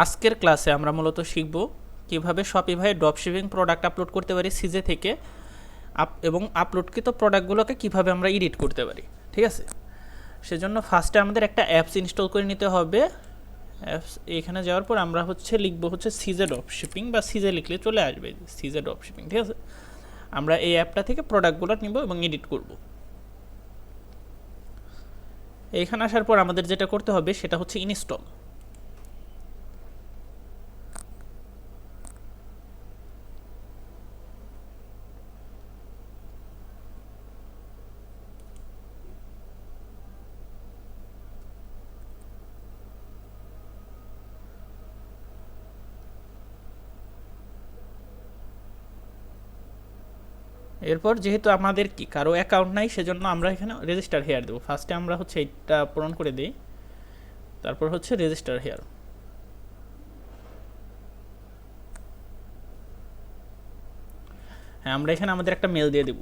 আজকের ক্লাসে আমরা মূলত শিখব কিভাবে শপিফাই ড্রপশিপিং প্রোডাক্ট আপলোড করতে পারি সিজে থেকে এবং আপলোডকৃত প্রোডাক্টগুলোকে কিভাবে আমরা এডিট করতে পারি। ঠিক আছে, সেজন্য ফার্স্টে আমাদের একটা অ্যাপস ইনস্টল করে নিতে হবে। অ্যাপস এখানে যাওয়ার পর আমরা লিখব সিজে ড্রপশিপিং, বা সিজে লিখলে চলে আসবে সিজে ড্রপশিপিং। ঠিক আছে, আমরা এই অ্যাপটা থেকে প্রোডাক্টগুলো নিব এবং এডিট করব। এইখানে আসার পর আমাদের যেটা করতে হবে সেটা হচ্ছে ইনস্টল। এরপর যেহেতু আমাদের কি কারো অ্যাকাউন্ট নাই, সেজন্য আমরা এখানে রেজিস্টার হেয়ার দেবো। ফার্স্টে আমরা এইটা পূরণ করে দিই, তারপর রেজিস্টার হেয়ার। হ্যাঁ, আমরা এখানে আমাদের একটা মেল দিয়ে দেব।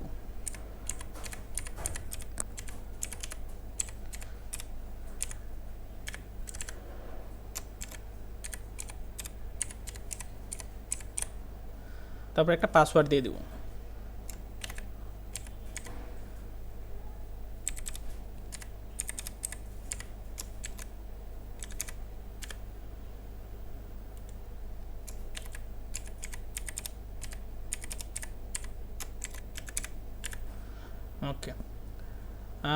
তারপর একটা পাসওয়ার্ড দিয়ে দেব। ওকে,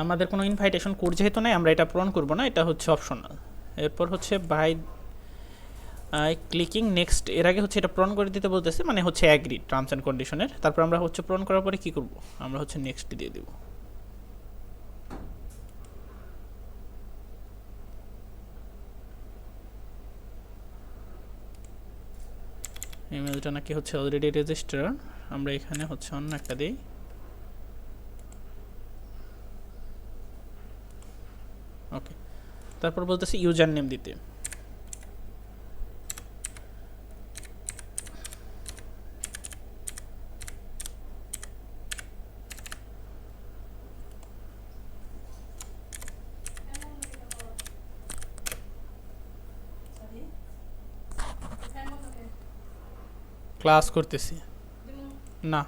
আমাদের কোনো ইনভাইটেশন কোড যেহেতু নাই, আমরা এটা পূরণ করব না, এটা অপশনাল। এরপর বাই ক্লিকিং নেক্সট, এর আগে এটা পূরণ করে দিতে বলতেছে, মানে অ্যাগ্রি টার্মস অ্যান্ড কন্ডিশনের। তারপর আমরা পূরণ করার পরে কি করব, আমরা নেক্সট দিয়ে দেব। ইমেলটা নাকি অলরেডি রেজিস্টার, আমরা এখানে অন্য একটা দিই। ওকে, তারপর বলতেছে ইউজার নেম দিতে। ক্লাস করতেছি না।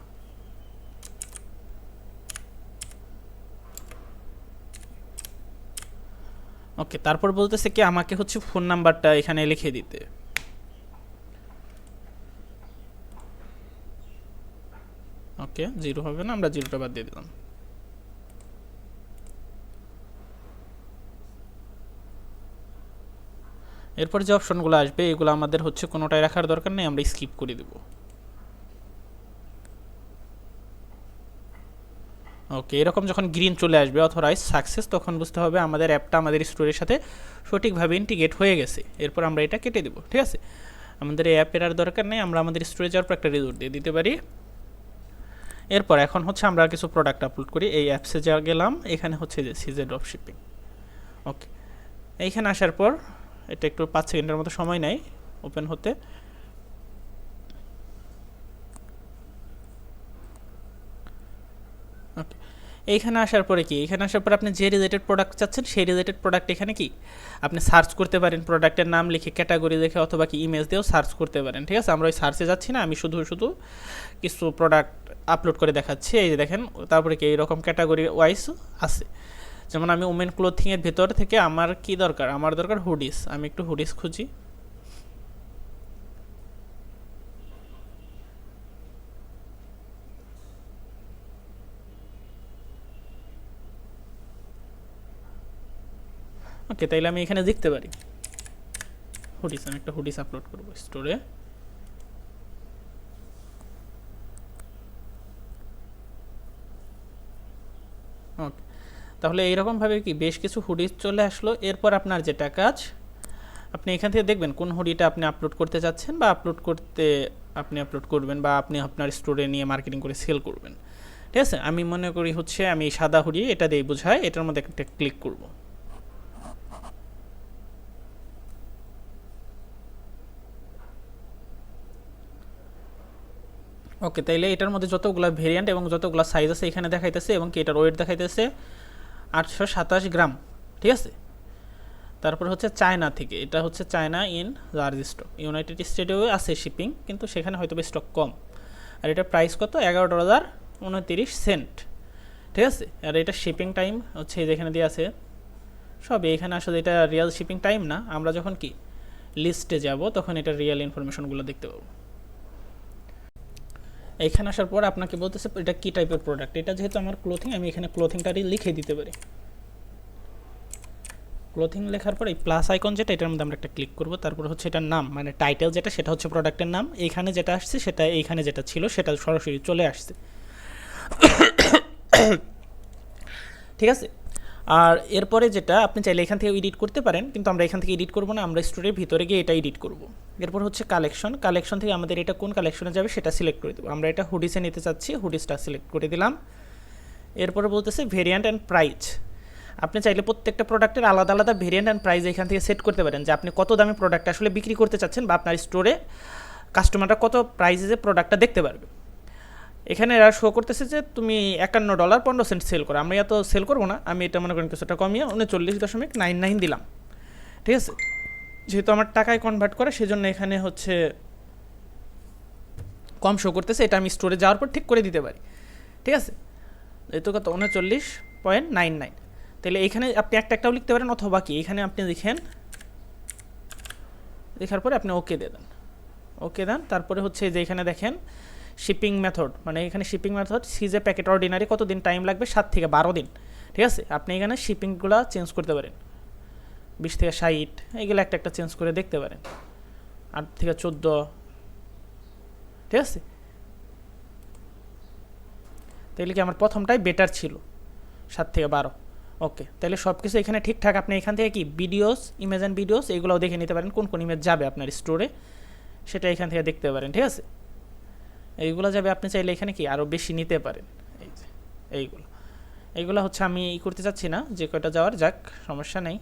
ওকে, তারপর বলতেছে কি আমাকে ফোন নাম্বারটা এখানে লিখে দিতে। ওকে, 0 হবে না, আমরা 0টা বাদ দিয়ে দিলাম। এরপর যে অপশনগুলো আসবে এগুলো আমাদের কোনোটাই রাখার দরকার নেই, আমরা স্কিপ করে দেব। ওকে, এরকম যখন গ্রিন চলে আসবে অথরাইজ সাকসেস, তখন বুঝতে হবে আমাদের অ্যাপটা আমাদের স্টোরের সাথে সঠিকভাবে ইন্টিগ্রেট হয়ে গেছে। এরপর আমরা এটা কেটে দেব। ঠিক আছে, আমাদের এই অ্যাপের আর দরকার নেই, আমরা আমাদের স্টোরে যাওয়ার পর একটা রিজোর্ট দিয়ে দিতে পারি। এরপর এখন আমরা কিছু প্রোডাক্ট আপলোড করি। এই অ্যাপসে যা গেলাম, এখানে যে সিজে ড্রপশিপিং। ওকে, এইখানে আসার পর এটা একটু 5 সেকেন্ডের মতো সময় নেয় ওপেন হতে। ওকে, এইখানে আসার পরে কি, এখানে আসার পর আপনি যে রিলেটেড প্রোডাক্ট চাচ্ছেন সেই রিলেটেড প্রোডাক্ট এখানে কি আপনি সার্চ করতে পারেন, প্রোডাক্টের নাম লিখে ক্যাটাগরি লিখে অথবা কি ইমেজ দিয়েও সার্চ করতে পারেন। ঠিক আছে, আমরা ওই সার্চে যাচ্ছি না, আমি শুধু কিছু প্রোডাক্ট আপলোড করে দেখাচ্ছি। এই যে দেখেন, তারপরে কি এইরকম ক্যাটাগরি ওয়াইজ আছে। যেমন আমি ওমেন ক্লোথিংয়ের ভেতর থেকে আমার কি দরকার, আমার দরকার হুডিস, আমি একটু হুডিস খুঁজি। ওকে, তাইলে আমি এখানে দেখতে পারি হুডিস, আমি একটা হুডিস আপলোড করবো স্টোরে। ওকে, তাহলে এইরকমভাবে কি বেশ কিছু হুডিস চলে আসলো। এরপর আপনার যেটা কাজ, আপনি এখান থেকে দেখবেন কোন হুডিটা আপনি আপলোড করতে চাচ্ছেন, বা আপলোড করবেন, বা আপনি আপনার স্টোরে নিয়ে মার্কেটিং করে সেল করবেন। ঠিক আছে, আমি মনে করি আমি এই সাদা হুডি এটা দিয়ে বোঝায়, এটার মধ্যে একটা ক্লিক করব। ওকে, তাইলে এটার মধ্যে যতগুলো ভেরিয়েন্ট এবং যতগুলো সাইজ আছে এখানে দেখাইতেছে, এবং কি এটার ওয়েট দেখাইতেছে 827 গ্রাম। ঠিক আছে, তারপর হচ্ছে চায়না থেকে, এটা হচ্ছে China in large stock. United স্টেটেও আছে শিপিং, কিন্তু সেখানে হয়তো স্টক কম। আর এটা প্রাইস কত, $11.29। ঠিক আছে। আর এটা শিপিং টাইম হচ্ছে যেখানে দিয়ে আছে সব, এখানে আসলে এটা রিয়েল শিপিং টাইম না, আমরা যখন কি লিস্টে যাব তখন এটা রিয়েল ইনফরমেশনগুলো দেখতে পাবো। এখানে আসার পর আপনাকে বলতেছে এটা কী টাইপের প্রোডাক্ট। এটা যেহেতু আমার ক্লোথিং, আমি এখানে ক্লোথিংটারই লিখে দিতে পারি। ক্লোথিং লেখার পর এই প্লাস আইকন যেটা, এটার মধ্যে আমরা একটা ক্লিক করব। তারপর হচ্ছে এটার নাম, মানে টাইটেল যেটা, সেটা হচ্ছে প্রোডাক্টের নাম। এইখানে যেটা আসছে সেটা, এইখানে যেটা ছিল সেটা সরাসরি চলে আসছে। ঠিক আছে। আর এরপরে যেটা আপনি চাইলে এখান থেকে এডিট করতে পারেন, কিন্তু আমরা এখান থেকে এডিট করব না, আমরা স্টোরের ভিতরে গিয়ে এটা এডিট করব। এরপর হচ্ছে কালেকশন। কালেকশন থেকে আমাদের এটা কোন কালেকশনে যাবে সেটা সিলেক্ট করে দেবো। আমরা এটা হুডিসে নিতে চাচ্ছি, হুডিসটা সিলেক্ট করে দিলাম। এরপরে বলতেছে ভেরিয়েন্ট অ্যান্ড প্রাইস। আপনি চাইলে প্রত্যেকটা প্রোডাক্টের আলাদা আলাদা ভেরিয়েন্ট অ্যান্ড প্রাইস এখান থেকে সেট করতে পারেন, যে আপনি কত দামে প্রোডাক্ট আসলে বিক্রি করতে চাচ্ছেন, বা আপনার স্টোরে কাস্টমাররা কত প্রাইসে যে প্রোডাক্টটা দেখতে পারবে। এখানে এরা শো করতেছে যে তুমি $51.15 সেল করো। আমি এত সেল করবো না, আমি এটা মনে করেন কিছুটা কমিয়ে 39.99 দিলাম। ঠিক আছে। যেহেতু আমার টাকায় কনভার্ট করে, সেজন্য এখানে হচ্ছে কম শো করতেছে, এটা আমি স্টোরে যাওয়ার পর ঠিক করে দিতে পারি। ঠিক আছে। যেহেতু কত 39.99, তাহলে এখানে আপনি একটাও লিখতে পারেন, অথবা কি এখানে আপনি লেখার পরে আপনি ওকে দিয়ে দেন, ওকে দেন। তারপরে হচ্ছে যে এখানে দেখেন শিপিং মেথড, মানে এখানে শিপিং মেথড সিজে প্যাকেট অর্ডিনারি কতদিন টাইম লাগবে, 7 থেকে 12 দিন। ঠিক আছে। আপনি এখানে শিপিংগুলো চেঞ্জ করতে পারেন, 20 থেকে 60, এইগুলো একটা চেঞ্জ করে দেখতে পারেন, 8 থেকে 14। ঠিক আছে। তাহলে কি আমার প্রথমটাই বেটার ছিল, 7 থেকে 12। ওকে, তাহলে সব কিছু এখানে ঠিকঠাক। আপনি এখান থেকে কি ভিডিওস, ইমেজ অ্যান্ড ভিডিওস এইগুলোও দেখে নিতে পারেন, কোন কোন ইমেজ যাবে আপনার স্টোরে সেটা এখান থেকে দেখতে পারেন। ঠিক আছে। এইগুলো যাবে, আপনি চাইলে এখানে কি আরও বেশি নিতে পারেন। এই যে এইগুলো হচ্ছে আমি করতে চাচ্ছি না, যে কয়টা যাওয়ার যাক, সমস্যা নেই।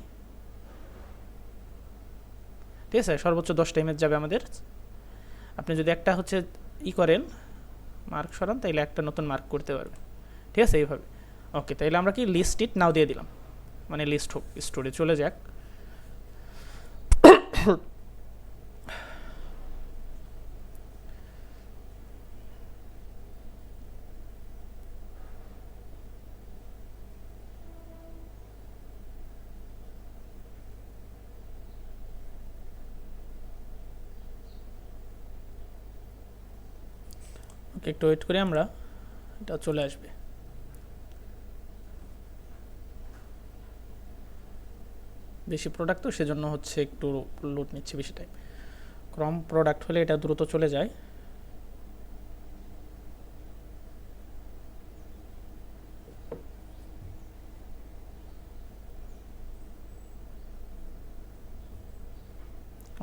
ঠিক আছে। সর্বোচ্চ 10টা ইমেজ যাবে আমাদের। আপনি যদি একটা হচ্ছে করেন, মার্ক সরান, তাইলে একটা নতুন মার্ক করতে পারবেন। ঠিক আছে, এইভাবে। ওকে, তাইলে আমরা কি লিস্ট ইট নাও দিয়ে দিলাম, মানে লিস্ট হোক, স্টোরে চলে যাক। ওকে, একটু ওয়েট করে আমরা, এটা চলে আসবে। বেশি প্রোডাক্ট তো, সেজন্য হচ্ছে একটু লোড নিচ্ছে বেশি টাইম। কম প্রোডাক্ট হলে এটা দ্রুত চলে যায়।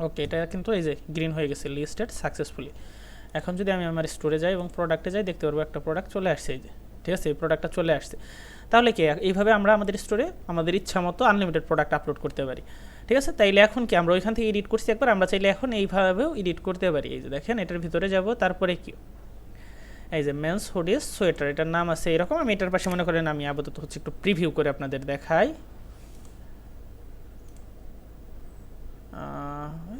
ওকে, এটা কিন্তু এই যে গ্রিন হয়ে গেছে, লিস্টেড সাকসেসফুলি। এখন যদি আমি আমার স্টোরে যাই এবং প্রোডাক্টে যাই, দেখতে পারবো একটা প্রোডাক্ট চলে আসছে, এই যে। ঠিক আছে, এই প্রোডাক্টটা চলে আসছে। তাহলে কি এইভাবে আমরা আমাদের স্টোরে আমাদের ইচ্ছা মতো আনলিমিটেড প্রোডাক্ট আপলোড করতে পারি। ঠিক আছে। তাইলে এখন কি আমরা ওইখান থেকে এডিট করছি একবার, আমরা চাইলে এখন এইভাবেও এডিট করতে পারি। এই যে দেখেন, এটার ভিতরে যাব, তারপরে কি এই যে মেন্স হুডিস সোয়েটার, এটার নাম আছে এরকম। আমি এটার পাশে মনে করেন আমি আপাতত হচ্ছে একটু প্রিভিউ করে আপনাদের দেখাই।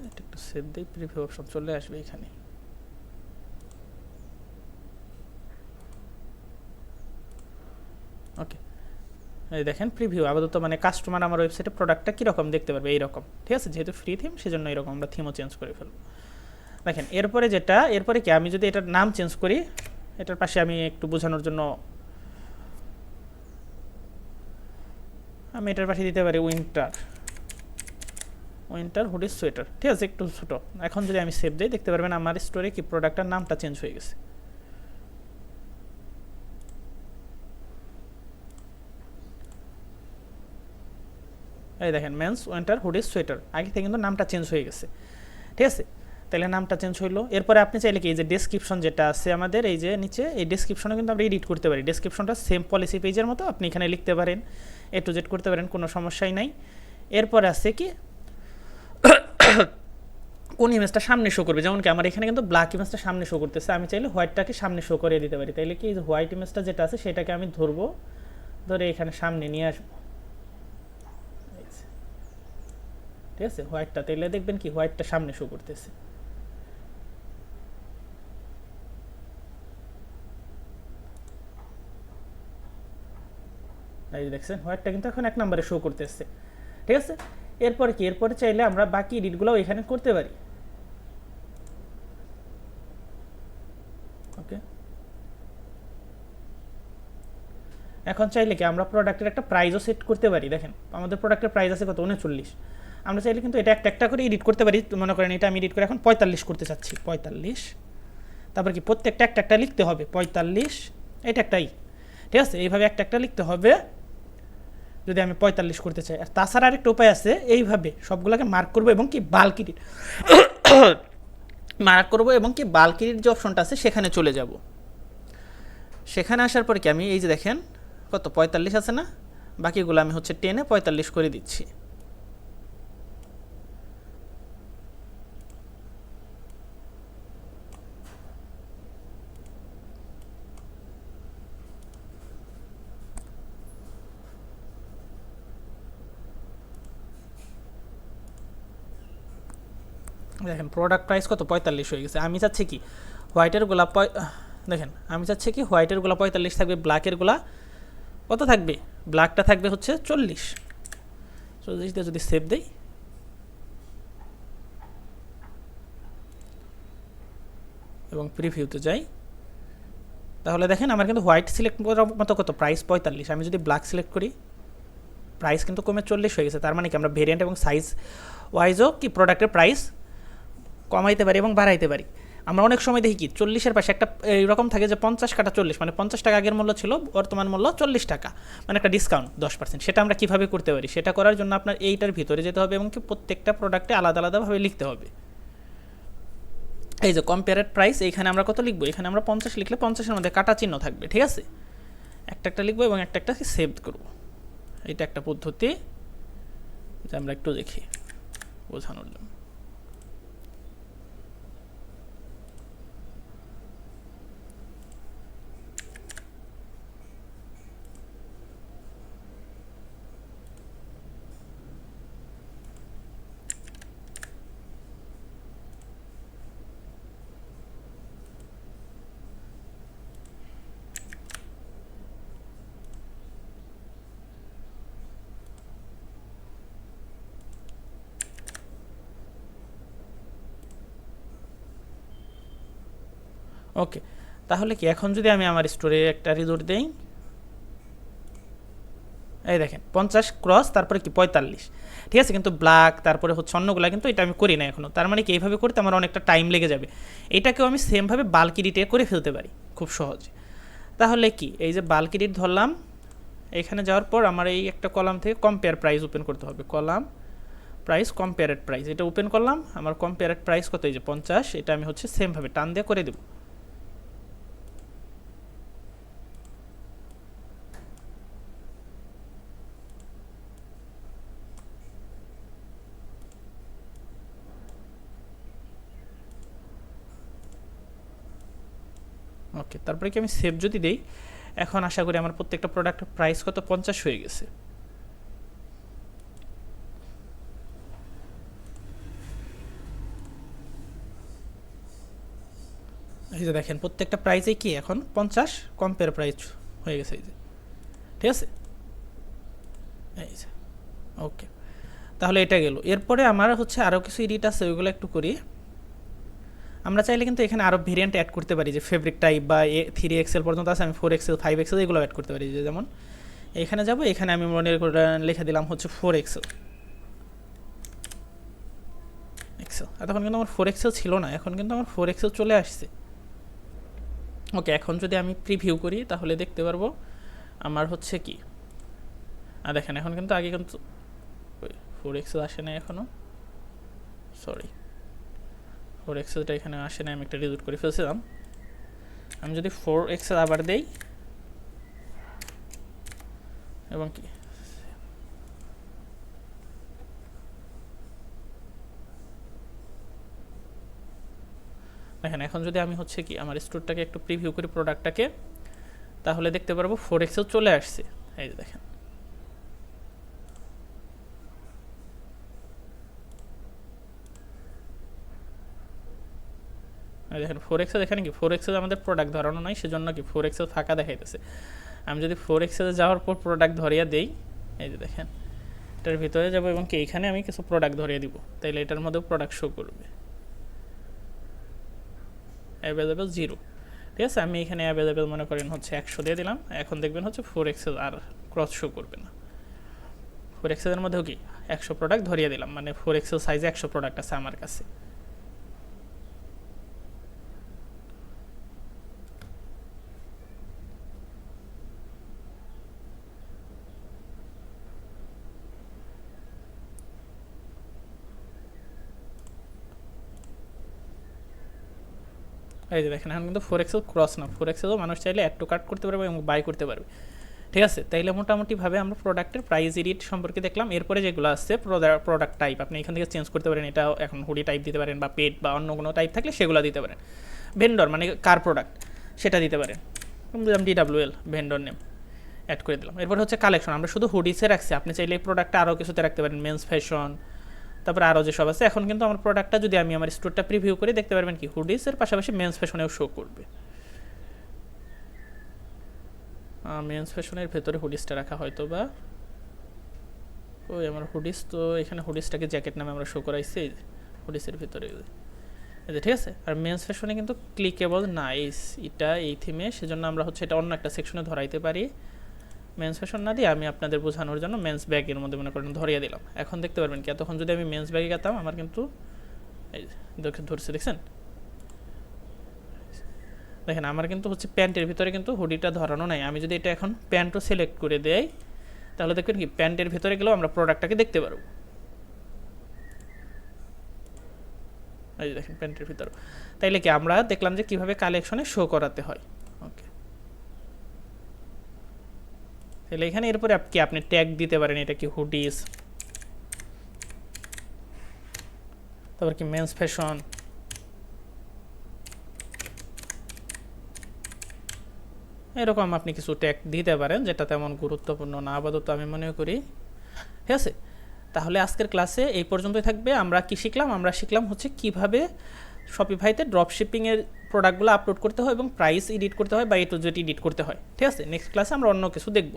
এটা একটু সেভ দিই, প্রিভিউ অপশন চলে আসবে এখানে। ওকে, এই দেখেন প্রিভিউ আপাতত, মানে কাস্টমার আমার ওয়েবসাইটে প্রোডাক্টটা কীরকম দেখতে পারবে এইরকম। ঠিক আছে। যেহেতু ফ্রি থিম, সেজন্য এরকম আমরা থিমও চেঞ্জ করে ফেলবো। দেখেন এরপরে যেটা, এরপরে কি আমি যদি এটার নাম চেঞ্জ করি, এটার পাশে আমি একটু বোঝানোর জন্য আমি এটার পাশে দিতে পারি উইন্টার হুডিস সোয়েটার। ঠিক আছে, একটু ছোটো। এখন যদি আমি সেভ দিই, দেখতে পারবেন আমার স্টোরে কি প্রোডাক্টটার নামটা চেঞ্জ হয়ে গেছে। এই দেখেন মেন্স উইন্টার হুডিস সোয়েটার, আগে থেকে কিন্তু নামটা চেঞ্জ হয়ে গেছে। ঠিক আছে। তাহলে নামটা চেঞ্জ হইলো। এরপরে আপনি চাইলে কি এই যে ডেসক্রিপশন যেটা আছে আমাদের এই যে নিচে, এই ডেসক্রিপশনে কিন্তু আমরা এডিট করতে পারি। ডেসক্রিপশনটা সেম পলিসি পেজের মতো, আপনি এখানে লিখতে পারেন, এ টু জেড করতে পারেন, কোনো সমস্যাই নাই। এরপরে আছে কি কোন ইমেজটা সামনে শো করবে, যেমন কি আমার এখানে কিন্তু ব্ল্যাক ইমেজটা সামনে শো করতেছে, আমি চাইলে হোয়াইটটাকে সামনে শো করে দিতে পারি। তাইলে কি এই যে হোয়াইট ইমেজটা যেটা আছে সেটাকে আমি ধরবো, ধরে এখানে সামনে নিয়ে আসবো। ঠিক আছে, হোয়াইটটা তাইলে দেখবেন কি হোয়াইটটা সামনে শো করতেছে। এই দেখছেন হোয়াইটটা কিন্তু এখন 1 নম্বরে শো করতেছে। ঠিক আছে, এরপরে কি, এরপরে চাইলে আমরা বাকি এডিটগুলো এখানে করতে পারি। ওকে, এখন চাইলে কি আমরা প্রোডাক্টের একটা প্রাইসও সেট করতে পারি। দেখেন আমাদের প্রোডাক্টের প্রাইস আছে কত, 39। আমরা চাইলে কিন্তু এটা একটা একটা করে এডিট করতে পারি। মনে করেন এটা আমি এডিট করে এখন 45 করতে চাচ্ছি, 45। তারপর কি প্রত্যেকটা একটা একটা লিখতে হবে 45, এটা একটাই। ঠিক আছে, এইভাবে একটা একটা লিখতে হবে যদি আমি 45 করতে চাই। আর তাছাড়া আরেকটা উপায় আছে, এইভাবে সবগুলোকে মার্ক করবো এবং কি বাল্ক এডিট মার্ক করবো এবং কি বাল্ক এডিট যে অপশনটা আছে সেখানে চলে যাব। সেখানে আসার পরে কি আমি এই যে দেখেন কত 45 আছে না, বাকিগুলো আমি হচ্ছে টেনে 45 করে দিচ্ছি। দেখেন প্রোডাক্ট প্রাইস কত 45 হয়ে গেছে। আমি চাচ্ছি কি হোয়াইটের গোলা, দেখেন আমি চাচ্ছি কি হোয়াইটের গোলা 45 থাকবে, ব্ল্যাকের গোলা কত থাকবে, ব্ল্যাকটা থাকবে হচ্ছে 40। 40 দিয়ে যদি সেভ দেই, এবং প্রিভিউতে যাই, তাহলে দেখেন আমার কিন্তু হোয়াইট সিলেক্ট করার মতো কত প্রাইস 45। আমি যদি ব্ল্যাক সিলেক্ট করি প্রাইস কিন্তু কমে 40 হয়ে গেছে। তার মানে কি আমরা ভেরিয়েন্ট এবং সাইজ ওয়াইজও কি প্রোডাক্টের প্রাইস কমাইতে পারি এবং বাড়াইতে পারি। আমরা অনেক সময় দেখি কি 40-এর পাশে একটা এইরকম থাকে যে 50 কাটা 40, মানে 50 টাকা আগের মূল্য ছিল, বর্তমান মূল্য 40 টাকা, মানে একটা ডিসকাউন্ট 10%। সেটা আমরা কীভাবে করতে পারি, সেটা করার জন্য আপনার এইটার ভিতরে যেতে হবে এবং কি প্রত্যেকটা প্রোডাক্টে আলাদা আলাদাভাবে লিখতে হবে। এই যে কম্পেয়ারেড প্রাইস, এইখানে আমরা কত লিখবো, এখানে আমরা 50 লিখলে 50-এর মধ্যে কাটা চিহ্ন থাকবে। ঠিক আছে, একটা একটা লিখবো এবং একটা একটা সেভ করবো। এটা একটা পদ্ধতি, এটা আমরা একটু দেখি বোঝানোর জন্য। ওকে, তাহলে কি এখন যদি আমি আমার স্টোরে একটা রিজোর্ট দেই, এই দেখেন 50 ক্রস তারপরে কি 45। ঠিক আছে, কিন্তু ব্ল্যাক তারপরে হচ্ছে অন্যগুলো কিন্তু এটা আমি করি না এখনও। তার মানে কি এইভাবে করতে আমার অনেকটা টাইম লেগে যাবে। এটাকেও আমি সেমভাবে বাল্ক এডিটে করে ফেলতে পারি খুব সহজে। তাহলে কি এই যে বাল্ক এডিট ধরলাম, এখানে যাওয়ার পর আমার এই একটা কলাম থেকে কম্পেয়ার প্রাইস ওপেন করতে হবে। কলাম প্রাইস কম্পেয়ারেড প্রাইস, এটা ওপেন করলাম। আমার কম্পেয়ারেড প্রাইস কত, এই যে 50, এটা আমি হচ্ছে সেমভাবে টান দিয়ে করে দেবো। ওকে, তারপরে কি আমি সেভ যদি দেই, এখন আশা করি আমার প্রত্যেকটা প্রোডাক্টের প্রাইস কত 50 হয়ে গেছে। এই যে দেখেন প্রত্যেকটা প্রাইসে কি এখন 50 কম্পেয়ার প্রাইস হয়ে গেছে। এই যে ঠিক আছে, এই যে ওকে, তাহলে এটা গেল। এরপরে আমার হচ্ছে আরও কিছু এডিট আছে, ওইগুলো একটু করি। আমরা চাইলে কিন্তু এখানে আরও ভেরিয়েন্ট অ্যাড করতে পারি, যে ফেব্রিক টাইপ বা 3 এক্সেল পর্যন্ত আছে, আমি 4 এক্সেল 5 এক্সেল এগুলো অ্যাড করতে পারি। যে যেমন এখানে যাব, এখানে আমি মনে লিখে দিলাম হচ্ছে 4 এক্সেল। তখন কিন্তু আমার 4 এক্সেল ছিল না, এখন কিন্তু আমার 4 এক্সেল চলে আসছে। ওকে, এখন যদি আমি প্রিভিউ করি তাহলে দেখতে পারবো আমার হচ্ছে কি, দেখেন এখন কিন্তু আগে কিন্তু 4 এক্সেল আসে না এখনও, সরি 4 এক্সেলটা এখানে আসে না, আমি একটা রিজুট করে ফেলছিলাম। আমি যদি 4 এক্সেল আবার দেই এবং কি দেখেন, এখন যদি আমি হচ্ছে কি আমার স্টোরটাকে একটু প্রিভিউ করি প্রোডাক্টটাকে, তাহলে দেখতে পারবো 4 এক্সেল চলে আসছে। এই যে দেখেন, দেখেন 4 এক্সেল এখানে কি 4 এক্সেল আমাদের প্রোডাক্ট ধরানো নাই, সেজন্য কি 4 এক্সেল ফাঁকা দেখাইতেছে। আমি যদি 4 এক্সেলে যাওয়ার পর প্রোডাক্ট ধরিয়ে দেই, এই যে দেখেন এটার ভিতরে যাব এবং কি এইখানে আমি কিছু প্রোডাক্ট ধরিয়ে দিব, তাইলে এটার মধ্যেও প্রোডাক্ট শো করবে অ্যাভেলেবেল 0। ঠিক আছে, আমি এখানে অ্যাভেলেবেল মনে করেন হচ্ছে 100 দিয়ে দিলাম। এখন দেখবেন হচ্ছে 4 এক্সেল আর ক্রস শো করবে না। 4 এক্সেলের মধ্যেও কি 100 প্রোডাক্ট ধরিয়ে দিলাম, মানে 4 এক্সেল সাইজে 100 প্রোডাক্ট আছে আমার কাছে। এই যে দেখেন এখন কিন্তু 4 এক্সেল ক্রস না, 4 এক্সেলও মানুষ চাইলে অ্যাড টু কার্ট করতে পারবে এবং বাই করতে পারবে। ঠিক আছে, তাইলে মোটামুটিভাবে আমরা প্রোডাক্টের প্রাইস এডিট সম্পর্কে দেখলাম। এরপরে যেগুলো আসছে প্রোডাক্ট টাইপ, আপনি এখান থেকে চেঞ্জ করতে পারেন, এটা এখন হুডি টাইপ দিতে পারেন বা পেড বা অন্য কোনো টাইপ থাকলে সেগুলো দিতে পারেন। ভেন্ডর মানে কার প্রোডাক্ট সেটা দিতে পারেন, দিলাম DWL ভেন্ডর নেম অ্যাড করে দিলাম। এরপর হচ্ছে কালেকশন, আমরা শুধু হুডিসে রাখছি, আপনি চাইলে এই প্রোডাক্টটা আরও কিছুতে রাখতে পারেন, মেন্স ফ্যাশন, তারপরে আরও যেসব আছে। এখন কিন্তু আমার প্রোডাক্টটা যদি আমি আমার স্টোরটা প্রিভিউ করে দেখতে পারবেন কি হুডিসের পাশাপাশি মেন্স ফ্যাশনেও শো করবে। মেন্স ফ্যাশনের ভেতরে হুডিসটা রাখা হয়তো বা ওই আমার হুডিস, তো এখানে হুডিসটাকে জ্যাকেট নামে আমরা শো করাইছি হুডিসের ভিতরে। ঠিক আছে, আর মেন্স ফ্যাশনে কিন্তু ক্লিকেবল নাইস এটা এই থিমে, সেজন্য আমরা হচ্ছে এটা অন্য একটা সেকশনে ধরাইতে পারি। মেন্স ফ্যাশন না দিয়ে আমি আপনাদের বোঝানোর জন্য মেন্স ব্যাগের মধ্যে মনে করেন ধরিয়ে দিলাম। এখন দেখতে পারবেন কি এতক্ষণ যদি আমি মেন্স ব্যাগে গেতাম আমার কিন্তু এই ধরছে, দেখছেন দেখেন আমার কিন্তু হচ্ছে প্যান্টের ভিতরে কিন্তু হুডিটা ধরানো নাই। আমি যদি এটা এখন প্যান্টও সিলেক্ট করে দেই তাহলে দেখবেন কি প্যান্টের ভিতরে গেলেও আমরা প্রোডাক্টটাকে দেখতে পারবো। এই যে দেখেন প্যান্টের ভিতরে, তাইলে কি আমরা দেখলাম যে কিভাবে কালেকশনে শো করাতে হয়। ওকে, তাহলে এখানে এরপরে কি আপনি ট্যাগ দিতে পারেন, এটা কি হুডিস, তারপর কি মেন্স ফ্যাশন, এরকম আপনি কিছু ট্যাগ দিতে পারেন, যেটা তেমন গুরুত্বপূর্ণ না আপাতত আমি মনে করি। ঠিক আছে, তাহলে আজকের ক্লাসে এই পর্যন্তই থাকবে। আমরা কি শিখলাম? আমরা শিখলাম হচ্ছে কিভাবে শপিফাইতে ড্রপ শিপিংয়ের প্রোডাক্টগুলো আপলোড করতে হয় এবং প্রাইস এডিট করতে হয় বা A to Z এডিট করতে হয়। ঠিক আছে, নেক্সট ক্লাসে আমরা অন্য কিছু দেখব।